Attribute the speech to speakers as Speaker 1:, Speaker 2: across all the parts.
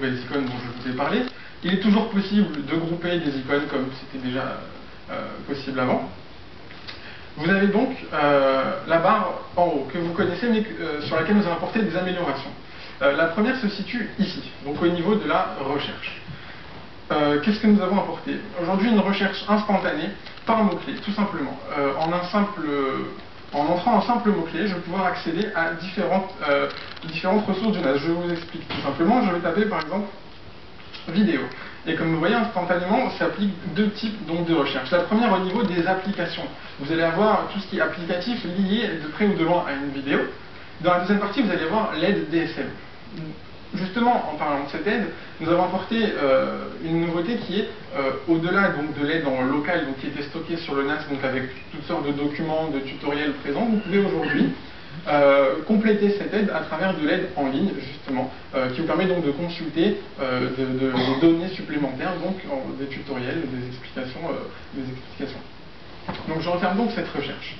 Speaker 1: nouvelles icônes dont je vous ai parlé. Il est toujours possible de grouper des icônes comme c'était déjà possible avant. Vous avez donc la barre en haut que vous connaissez mais sur laquelle nous avons apporté des améliorations. La première se situe ici, donc au niveau de la recherche. Qu'est-ce que nous avons apporté? Aujourd'hui, une recherche instantanée par mot-clé, tout simplement. En entrant un simple mot-clé, je vais pouvoir accéder à différentes ressources du NAS. Je vous explique tout simplement. Je vais taper par exemple vidéo. Et comme vous voyez, instantanément, ça applique deux types donc, de recherche. La première au niveau des applications. Vous allez avoir tout ce qui est applicatif lié de près ou de loin à une vidéo. Dans la deuxième partie, vous allez voir l'aide DSL. Justement, en parlant de cette aide, nous avons apporté une nouveauté qui est au-delà de l'aide en local, donc qui était stockée sur le NAS, donc avec toutes sortes de documents, de tutoriels présents. Vous pouvez aujourd'hui compléter cette aide à travers de l'aide en ligne, justement, qui vous permet donc de consulter des données supplémentaires, donc des tutoriels, des explications. Donc je referme donc cette recherche.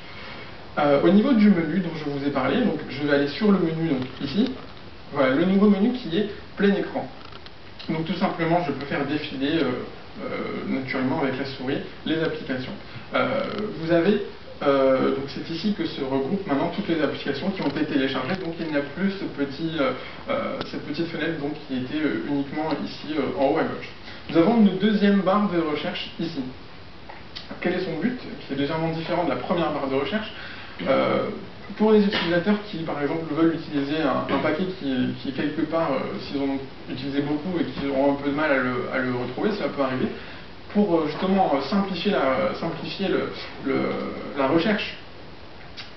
Speaker 1: Au niveau du menu dont je vous ai parlé, donc je vais aller sur le menu donc, ici. Voilà, le nouveau menu qui est plein écran. Donc tout simplement, je peux faire défiler naturellement avec la souris les applications. Vous avez, donc c'est ici que se regroupent maintenant toutes les applications qui ont été téléchargées, donc il n'y a plus cette petite fenêtre donc, qui était uniquement ici en haut à gauche. Nous avons une deuxième barre de recherche ici. Quel est son but? Qui est légèrement différent de la première barre de recherche. Pour les utilisateurs qui, par exemple, veulent utiliser un paquet qui est quelque part, s'ils ont utilisé beaucoup et qui auront un peu de mal à le retrouver, ça peut arriver, pour justement simplifier la recherche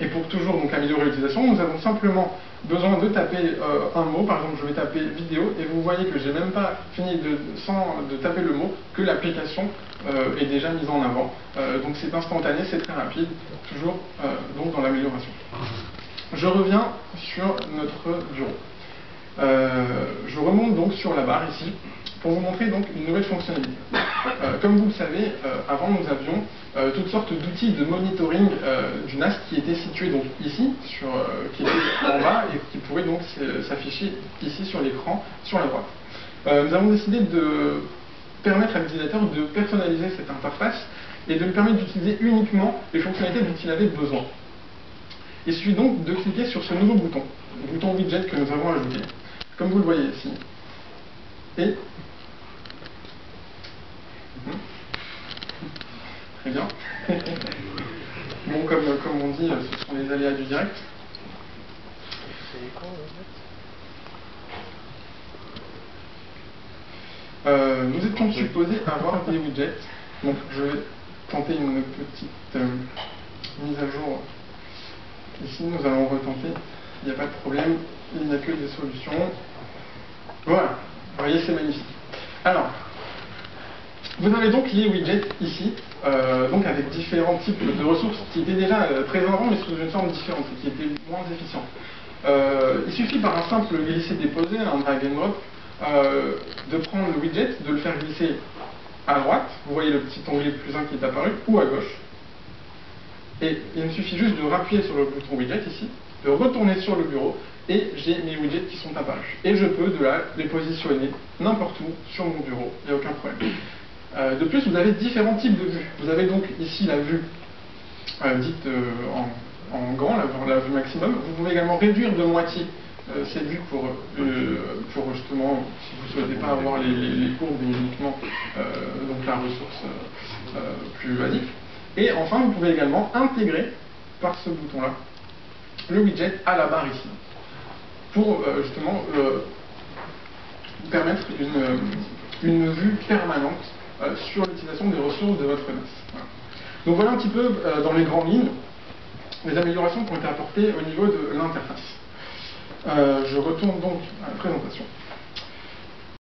Speaker 1: et pour toujours donc, améliorer l'utilisation, nous avons simplement besoin de taper un mot. Par exemple, je vais taper vidéo et vous voyez que j'ai même pas fini de taper le mot que l'application est déjà mise en avant. Donc c'est instantané, c'est très rapide, toujours donc dans l'amélioration. Je reviens sur notre bureau. Je remonte donc sur la barre ici pour vous montrer donc une nouvelle fonctionnalité. Comme vous le savez, avant nous avions toutes sortes d'outils de monitoring du NAS qui étaient situés donc ici, qui étaient en bas et qui pourraient donc s'afficher ici sur l'écran sur la droite. Nous avons décidé de permettre à l'utilisateur de personnaliser cette interface et de lui permettre d'utiliser uniquement les fonctionnalités dont il avait besoin. Il suffit donc de cliquer sur ce nouveau bouton, le bouton widget que nous avons ajouté, comme vous le voyez ici. Et très bien. Bon, comme on dit, ce sont les aléas du direct. Nous étions supposés avoir des widgets. Donc je vais tenter une petite mise à jour. Ici, nous allons retenter. Il n'y a pas de problème. Il n'y a que des solutions. Voilà. Vous voyez, c'est magnifique. Alors, vous avez donc les widgets ici, donc avec différents types de ressources qui étaient déjà présents avant, mais sous une forme différente et qui étaient moins efficientes. Il suffit par un simple glisser-déposer, un drag and drop, de prendre le widget, de le faire glisser à droite, vous voyez le petit onglet +1 qui est apparu, ou à gauche. Et il me suffit juste de rappuyer sur le bouton widget ici, de retourner sur le bureau, et j'ai mes widgets qui sont apparus. Et je peux de là les positionner n'importe où sur mon bureau, il n'y a aucun problème. De plus, vous avez différents types de vues. Vous avez donc ici la vue dite en grand, la vue maximum. Vous pouvez également réduire de moitié cette vue pour justement, si vous ne souhaitez pas avoir les courbes mais uniquement donc la ressource plus basique. Et enfin, vous pouvez également intégrer par ce bouton-là le widget à la barre ici, pour justement permettre une vue permanente sur l'utilisation des ressources de votre NAS. Voilà. Donc voilà un petit peu dans les grandes lignes les améliorations qui ont été apportées au niveau de l'interface. Je retourne donc à la présentation.